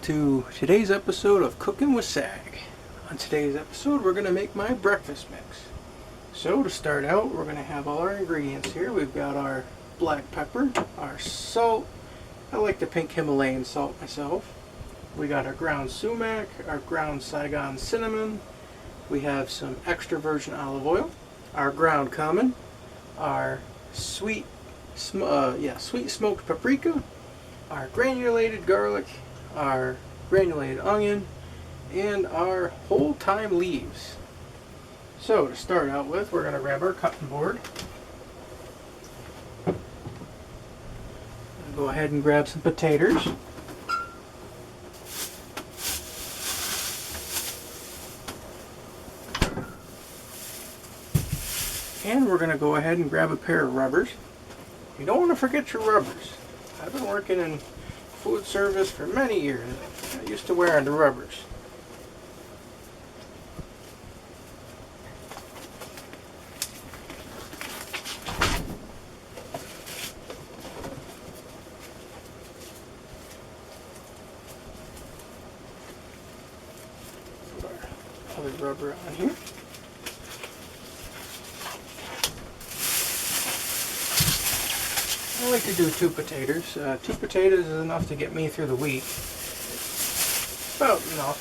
to today's episode of Cooking with Sag. On today's episode, we're going to make my breakfast mix. So to start out, we're going to have all our ingredients here. We've got our black pepper, our salt. I like the pink Himalayan salt myself. We got our ground sumac, our ground Saigon cinnamon. We have some extra virgin olive oil, our ground cumin, our sweet smoked paprika, our granulated garlic, our granulated onion, and our whole thyme leaves. So to start out with, we're going to grab our cutting board. Go ahead and grab some potatoes. And we're going to go ahead and grab a pair of rubbers. You don't want to forget your rubbers. I've been working in food service for many years. I used to wear the rubbers. Put our other rubber on here. I like to do two potatoes. Two potatoes is enough to get me through the week. About enough.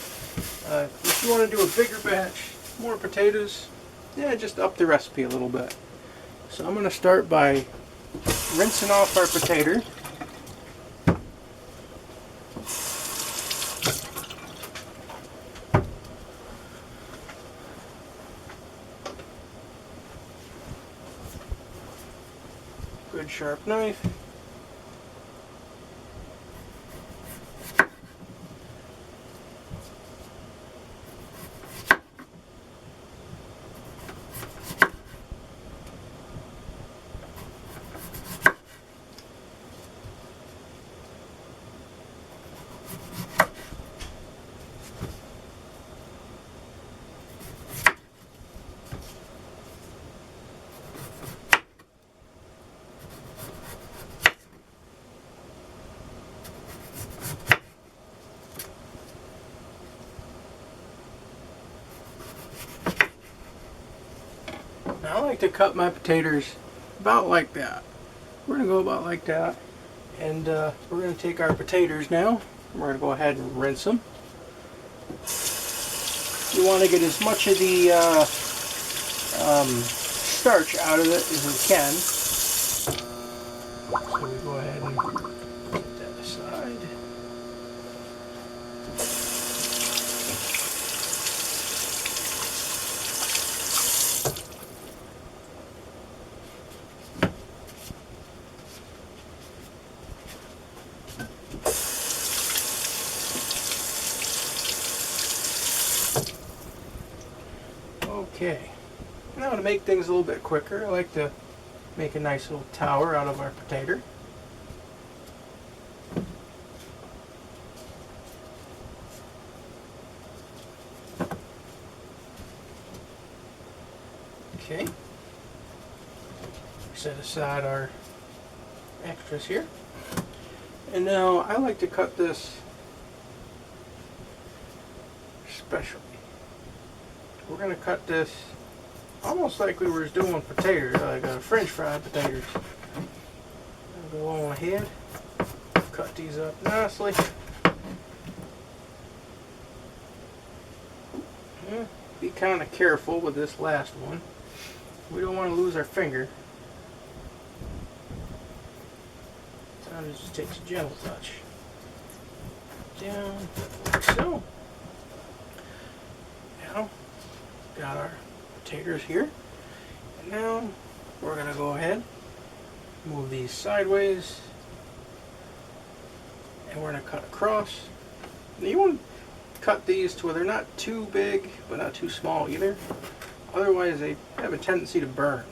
If you want to do a bigger batch, more potatoes, yeah, just up the recipe a little bit. So I'm going to start by rinsing off our potato. Good sharp knife. Now I like to cut my potatoes about like that. We're going to go about like that. And we're going to take our potatoes now. We're going to go ahead and rinse them. You want to get as much of the starch out of it as we can. So we go ahead and put that aside. Okay, now to make things a little bit quicker, I like to make a nice little tower out of our potato. Okay, set aside our extras here. And now I like to cut this specially. We're going to cut this almost like we were doing potatoes, like French fried potatoes. I'll go on ahead, cut these up nicely. Yeah, be kind of careful with this last one. We don't want to lose our finger. Sometimes it just takes a gentle touch. Down, like so. Now, got our potatoes here. And now we're going to go ahead, move these sideways, and we're going to cut across. Now you want to cut these to where they're not too big, but not too small either. Otherwise they have a tendency to burn.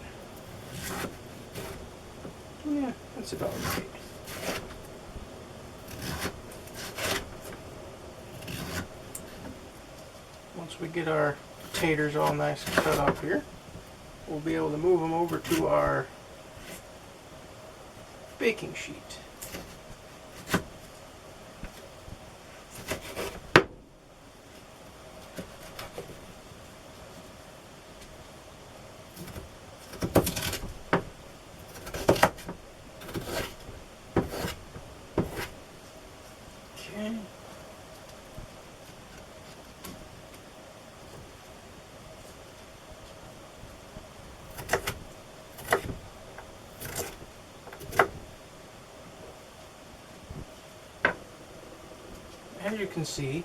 Yeah, that's about right. Once we get our potatoes all nice and cut up here, we'll be able to move them over to our baking sheet. as you can see,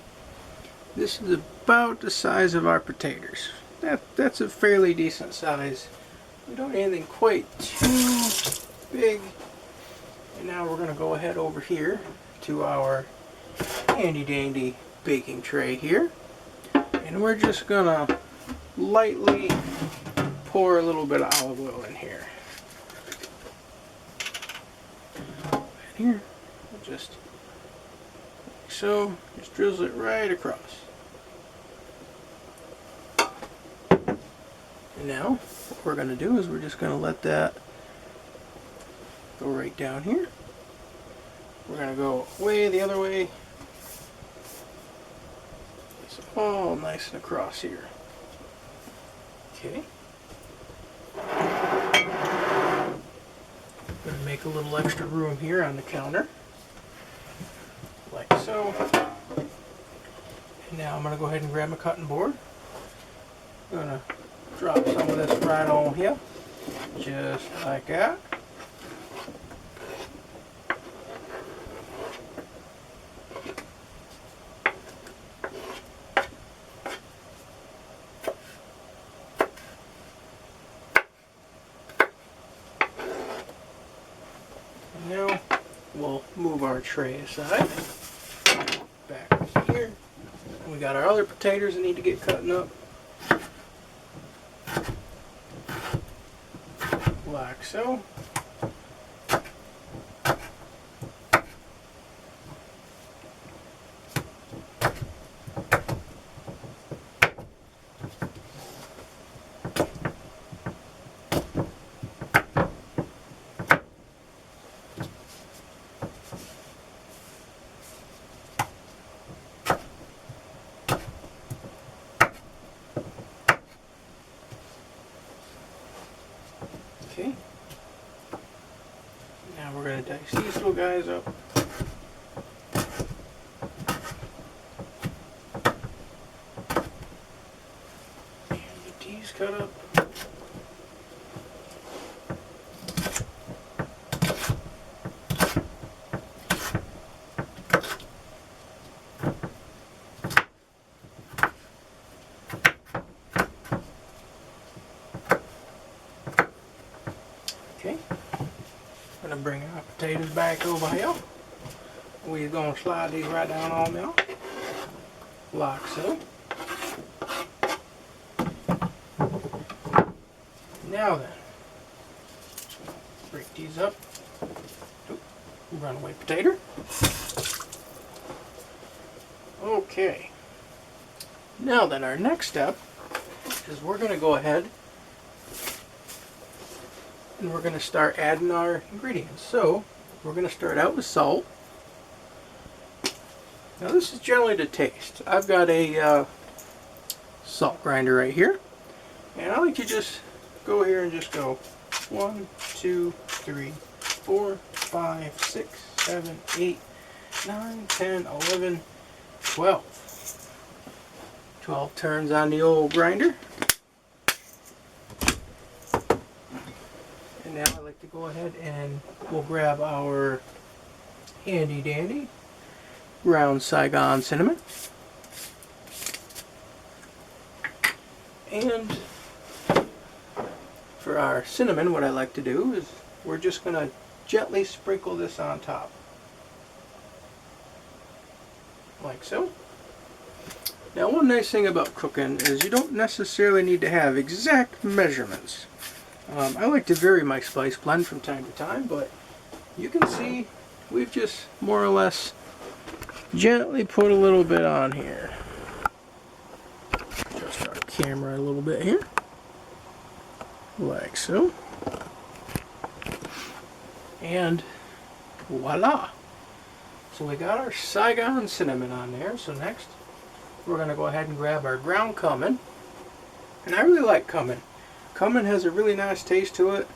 this is about the size of our potatoes. That's a fairly decent size. We don't need anything quite too big. And now we're going to go ahead over here to our handy dandy baking tray here. And we're just going to lightly pour a little bit of olive oil in here. And here, just like so, just drizzle it right across. And now, what we're going to do is we're just going to let that go right down here. We're going to go way the other way. It's all nice and across here. Okay. I'm going to make a little extra room here on the counter. Like so. And now I'm going to go ahead and grab my cutting board. I'm going to drop some of this right on here. Just like that. Now we'll move our tray aside, back here. We got our other potatoes that need to get cutting up, like so. Okay. Now we're going to dice these little guys up. And get these cut up. Okay, I'm going to bring our potatoes back over here. We're going to slide these right down on there, like so. Now then, break these up. Oop, runaway potato. Okay, now then our next step is we're going to go ahead and we're going to start adding our ingredients. So we're going to start out with salt. Now this is generally to taste. I've got a salt grinder right here, and I like to just go here and just go 1, 2, 3, 4, 5, 6, 7, 8, 9, 10, 11, 12. 12 turns on the old grinder. And now I like to go ahead and we'll grab our handy dandy ground Saigon cinnamon. And for our cinnamon, what I like to do is we're just going to gently sprinkle this on top. Like so. Now one nice thing about cooking is you don't necessarily need to have exact measurements. I like to vary my spice blend from time to time, but you can see we've just more or less gently put a little bit on here. Adjust our camera a little bit here. Like so. And voila! So we got our Saigon cinnamon on there. So next we're going to go ahead and grab our ground cumin. And I really like cumin. Cumin has a really nice taste to it.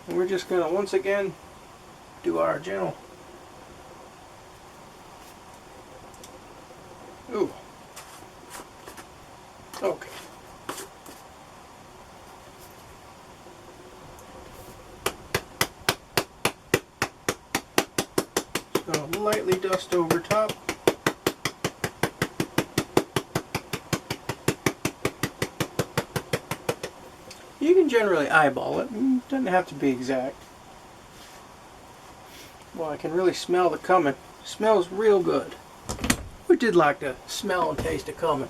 And we're just going to once again do our gentle. Ooh. Okay. Just going to lightly dust over top. You can generally eyeball it. It doesn't have to be exact. Well, I can really smell the cumin. It smells real good. We did like the smell and taste of cumin.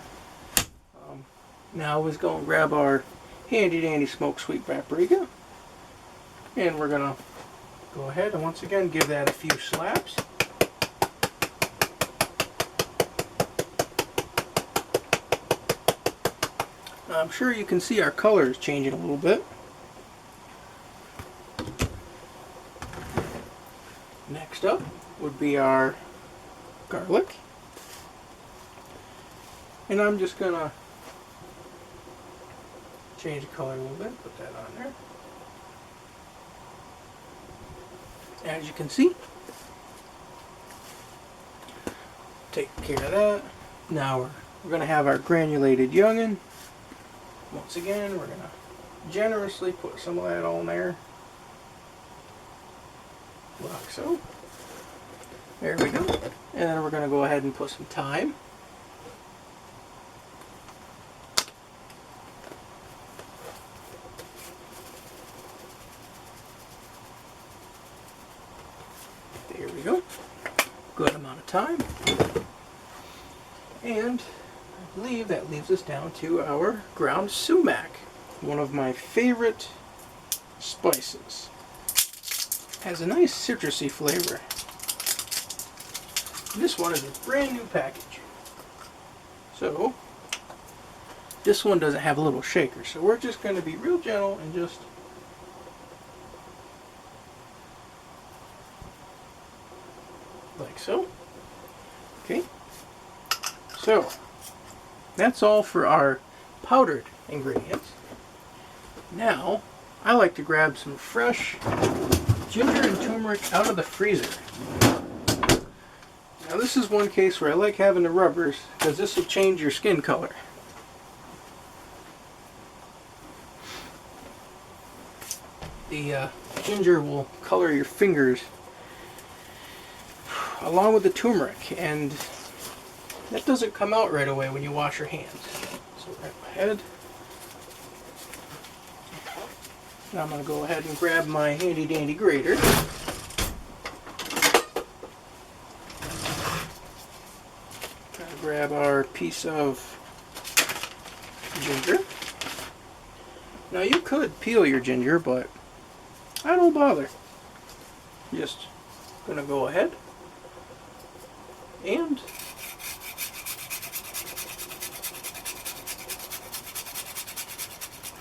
Now we're going to grab our handy dandy smoked sweet paprika. And we're going to go ahead and once again give that a few slaps. Now, I'm sure you can see our color is changing a little bit. Next up would be our garlic. And I'm just going to change the color a little bit, put that on there. As you can see, take care of that. Now we're going to have our granulated youngin. Once again, we're going to generously put some of that on there. Like so. There we go. And then we're going to go ahead and put some thyme. There we go. Good amount of thyme. And I believe that leaves us down to our ground sumac. One of my favorite spices. Has a nice citrusy flavor. This one is a brand new package. So, this one doesn't have a little shaker, so we're just going to be real gentle and just like so. Okay. So, that's all for our powdered ingredients. Now, I like to grab some fresh ginger and turmeric out of the freezer. Now this is one case where I like having the rubbers because this will change your skin color. The ginger will color your fingers along with the turmeric, and that doesn't come out right away when you wash your hands. So right ahead. Now I'm going to go ahead and grab my handy dandy grater. Grab our piece of ginger. Now you could peel your ginger, but I don't bother. Just gonna go ahead and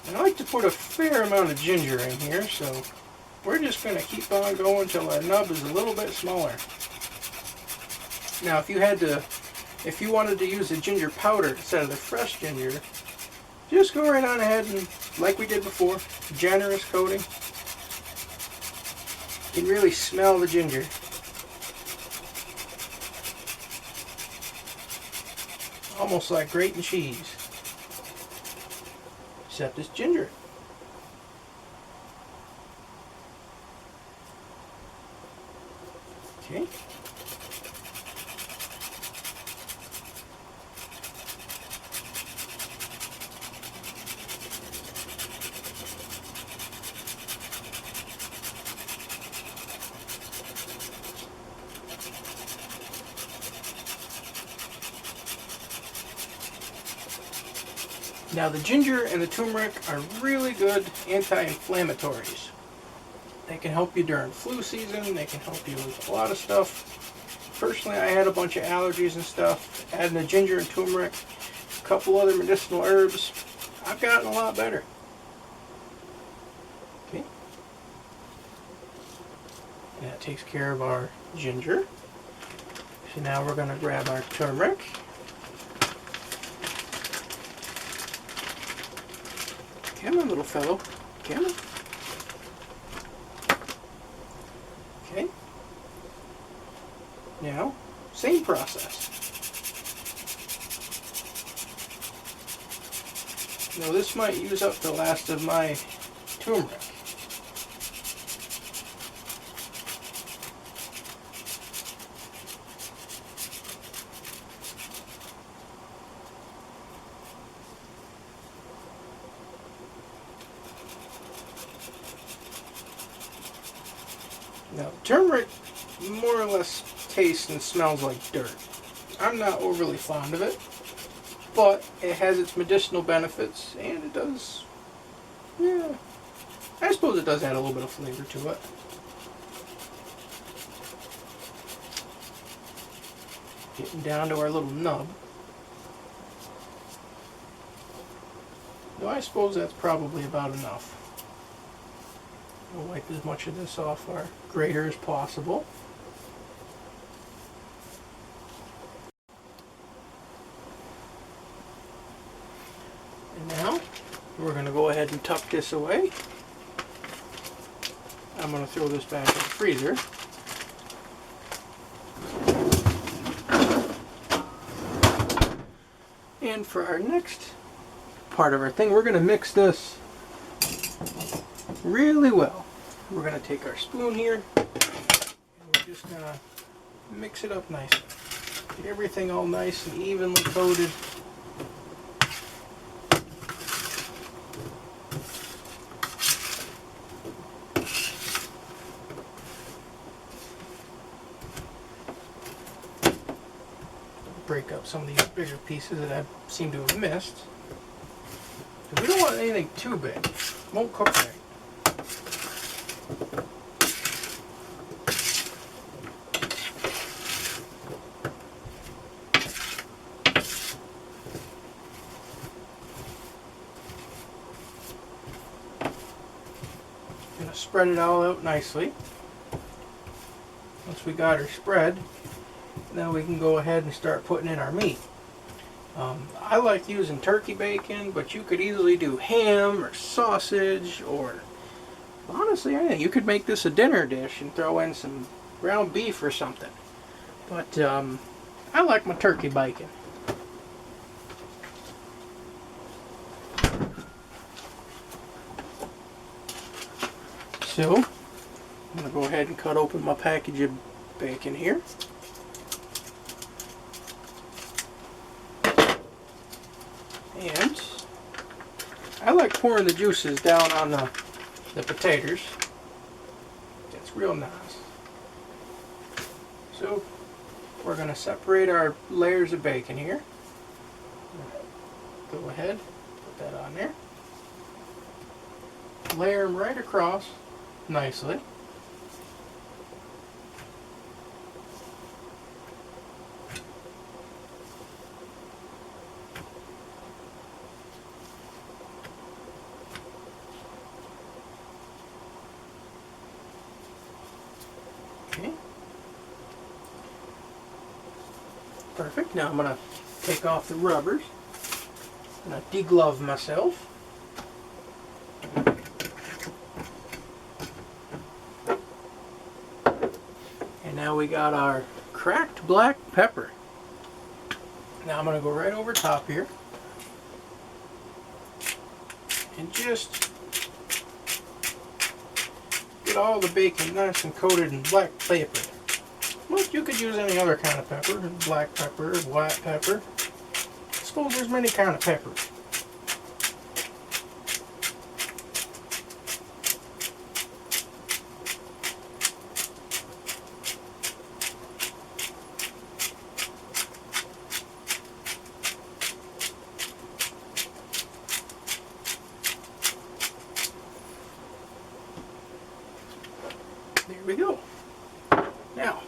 I like to put a fair amount of ginger in here, so we're just gonna keep on going until our nub is a little bit smaller. Now if you wanted to use the ginger powder instead of the fresh ginger, just go right on ahead and, like we did before, generous coating. You can really smell the ginger. Almost like grating cheese. Except it's ginger. Okay. Now the ginger and the turmeric are really good anti-inflammatories. They can help you during flu season, they can help you with a lot of stuff. Personally, I had a bunch of allergies and stuff. Adding the ginger and turmeric, a couple other medicinal herbs, I've gotten a lot better. Okay. And that takes care of our ginger. So now we're going to grab our turmeric. Come on, little fellow. Come on. Okay. Now, same process. Now this might use up the last of my turmeric. Now, turmeric more or less tastes and smells like dirt. I'm not overly fond of it, but it has its medicinal benefits, and it does, yeah, I suppose it does add a little bit of flavor to it. Getting down to our little nub. Though I suppose that's probably about enough. We'll wipe as much of this off our grater as possible. And now we're going to go ahead and tuck this away. I'm going to throw this back in the freezer. And for our next part of our thing, we're going to mix this really well. We're going to take our spoon here and we're just going to mix it up nicely. Get everything all nice and evenly coated. Break up some of these bigger pieces that I seem to have missed. We don't want anything too big. It won't cook right. I'm going to spread it all out nicely. Once we got her spread, now we can go ahead and start putting in our meat. I like using turkey bacon, but you could easily do ham or sausage, or honestly, I think you could make this a dinner dish and throw in some ground beef or something. But I like my turkey bacon. So I'm going to go ahead and cut open my package of bacon here. And I like pouring the juices down on the potatoes. It's real nice. So we're going to separate our layers of bacon here. Go ahead, put that on there. Layer them right across nicely. Okay. Perfect. Now I'm going to take off the rubbers. I'm going to deglove myself. And now we got our cracked black pepper. Now I'm going to go right over top here and just get all the bacon nice and coated in black pepper. Well, you could use any other kind of pepper, black pepper, white pepper. I suppose there's many kind of peppers. There we go. Now,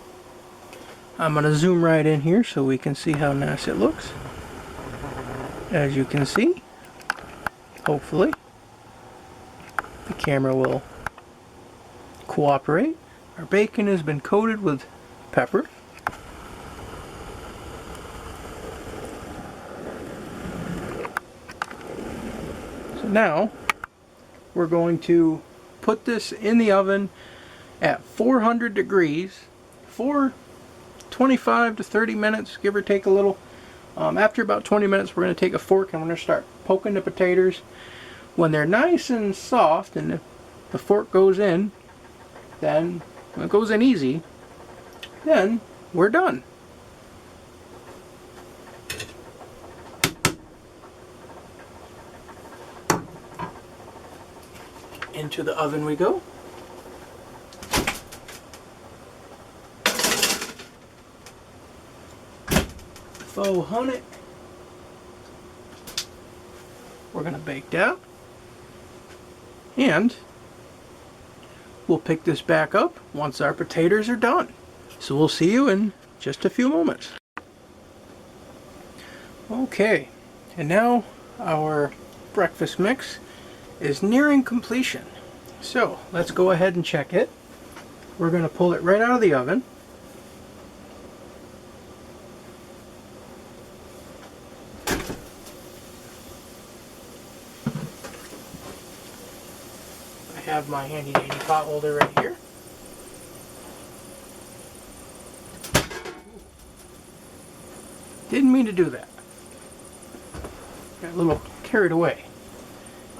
I'm going to zoom right in here so we can see how nice it looks. As you can see, hopefully, the camera will cooperate. Our bacon has been coated with pepper. So now, we're going to put this in the oven at 400 degrees for 25 to 30 minutes, give or take a little. After about 20 minutes, we're going to take a fork and we're going to start poking the potatoes. When they're nice and soft and the fork goes in, then when it goes in easy, then we're done. Into the oven we go. 400. We're going to bake that. And we'll pick this back up once our potatoes are done. So we'll see you in just a few moments. Okay, and now our breakfast mix is nearing completion. So let's go ahead and check it. We're going to pull it right out of the oven. I have my handy dandy pot holder right here. Didn't mean to do that. Got a little carried away.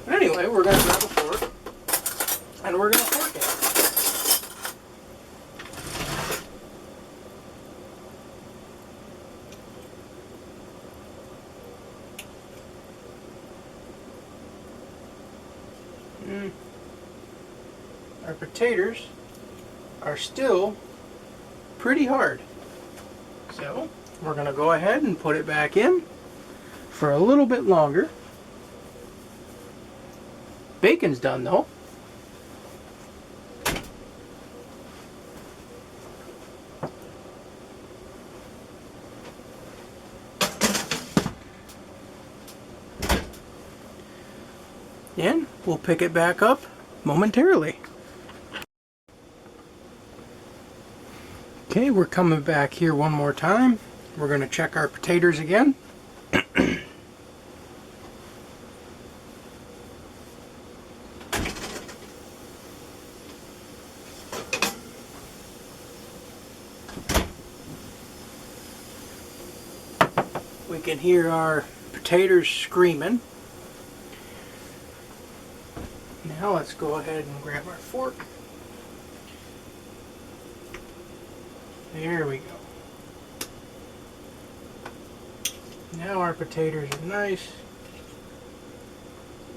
But anyway, we're going to grab a fork and we're going to fork it. Our potatoes are still pretty hard. So we're going to go ahead and put it back in for a little bit longer. Bacon's done though. And we'll pick it back up momentarily. Okay, we're coming back here one more time. We're going to check our potatoes again. We can hear our potatoes screaming. Now let's go ahead and grab our fork. There we go. Now our potatoes are nice.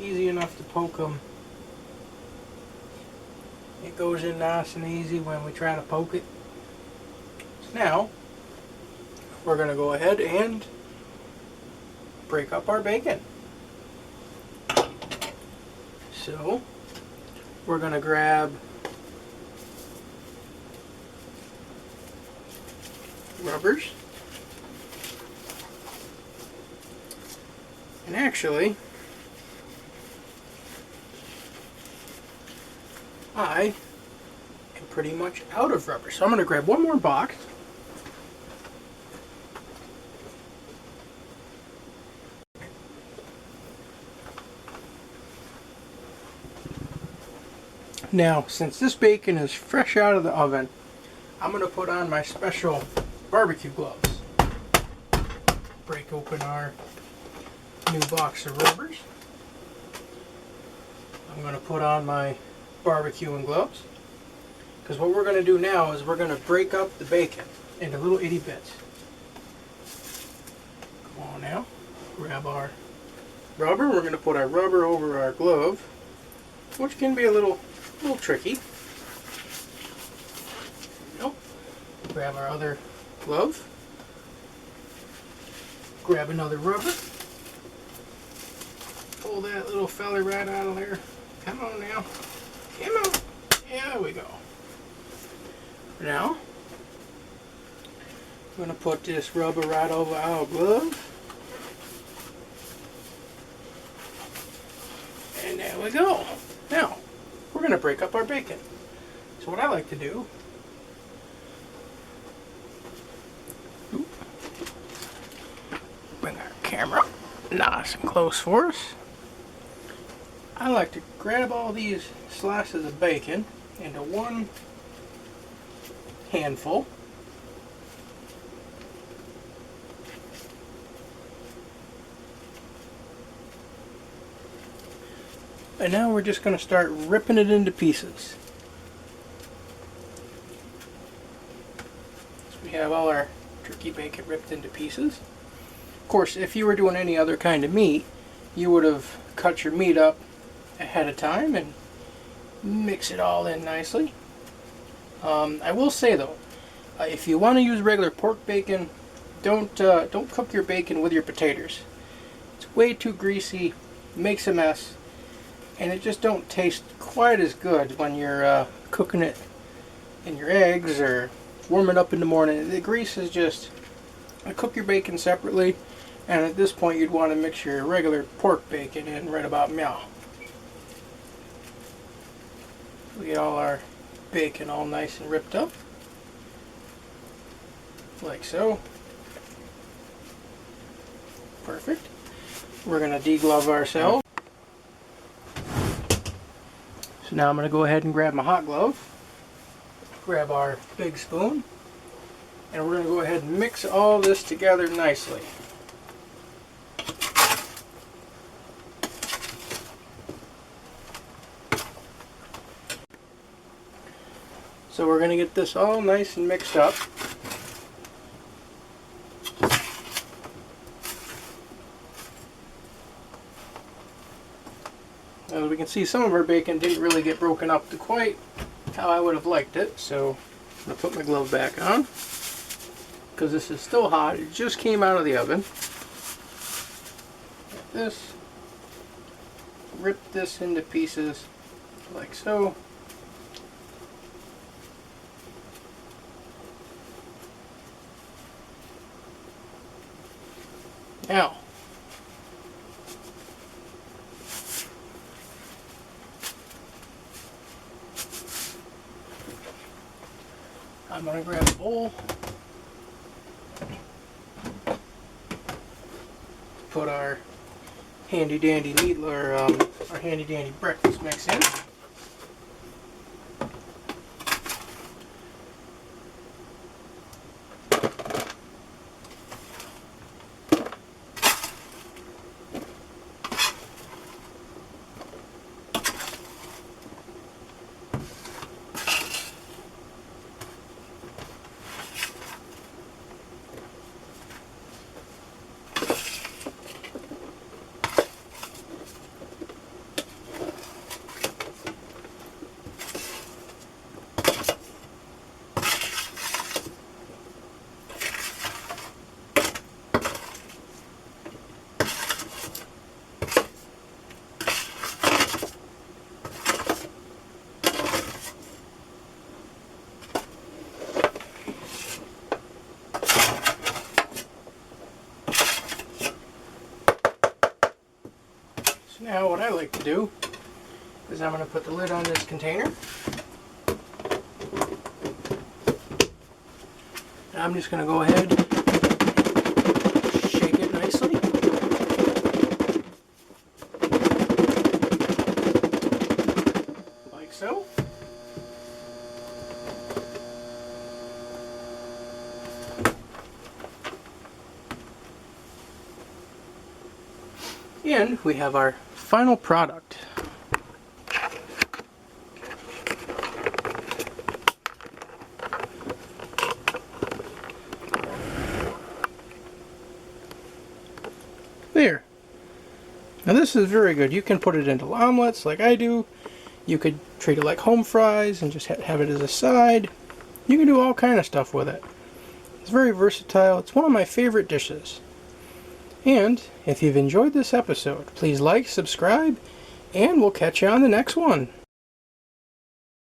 Easy enough to poke them. It goes in nice and easy when we try to poke it. So now we're going to go ahead and break up our bacon. So we're going to grab rubbers. And actually, I am pretty much out of rubber. So I'm going to grab one more box. Now, since this bacon is fresh out of the oven, I'm going to put on my special barbecue gloves. Break open our new box of rubbers. I'm going to put on my barbecuing gloves. Because what we're going to do now is we're going to break up the bacon into little itty bits. Come on now. Grab our rubber. We're going to put our rubber over our glove, which can be a little tricky. Nope. Grab our other glove. Grab another rubber. Pull that little fella right out of there. Come on now. Come on. There we go. Now, I'm going to put this rubber right over our glove. And there we go. Now, we're going to break up our bacon. So what I like to do, bring our camera nice and close for us. I like to grab all these slices of bacon into one handful. And now we're just going to start ripping it into pieces. So we have all our turkey bacon ripped into pieces. Of course, if you were doing any other kind of meat, you would have cut your meat up ahead of time and mix it all in nicely. I will say though, if you want to use regular pork bacon, don't cook your bacon with your potatoes. It's way too greasy, makes a mess, and it just don't taste quite as good when you're cooking it in your eggs or warm it up in the morning. The grease is just, cook your bacon separately, and at this point you'd want to mix your regular pork bacon in right about now. We get all our bacon all nice and ripped up, like so. Perfect. We're going to deglove ourselves. So now I'm going to go ahead and grab my hot glove, grab our big spoon, and we're going to go ahead and mix all this together nicely. So we're going to get this all nice and mixed up. As we can see, some of our bacon didn't really get broken up to quite how I would have liked it, so I'm going to put my glove back on because this is still hot. It just came out of the oven. Like this. Rip this into pieces like so. Now, I'm going to grab a bowl, put our handy dandy meat, or our handy dandy breakfast mix in. Now what I like to do is I'm going to put the lid on this container. And I'm just going to go ahead, shake it nicely. Like so. And we have our final product. There. Now this is very good. You can put it into omelets like I do. You could treat it like home fries and just have it as a side. You can do all kind of stuff with it. It's very versatile. It's one of my favorite dishes. And if you've enjoyed this episode, please like, subscribe, and we'll catch you on the next one.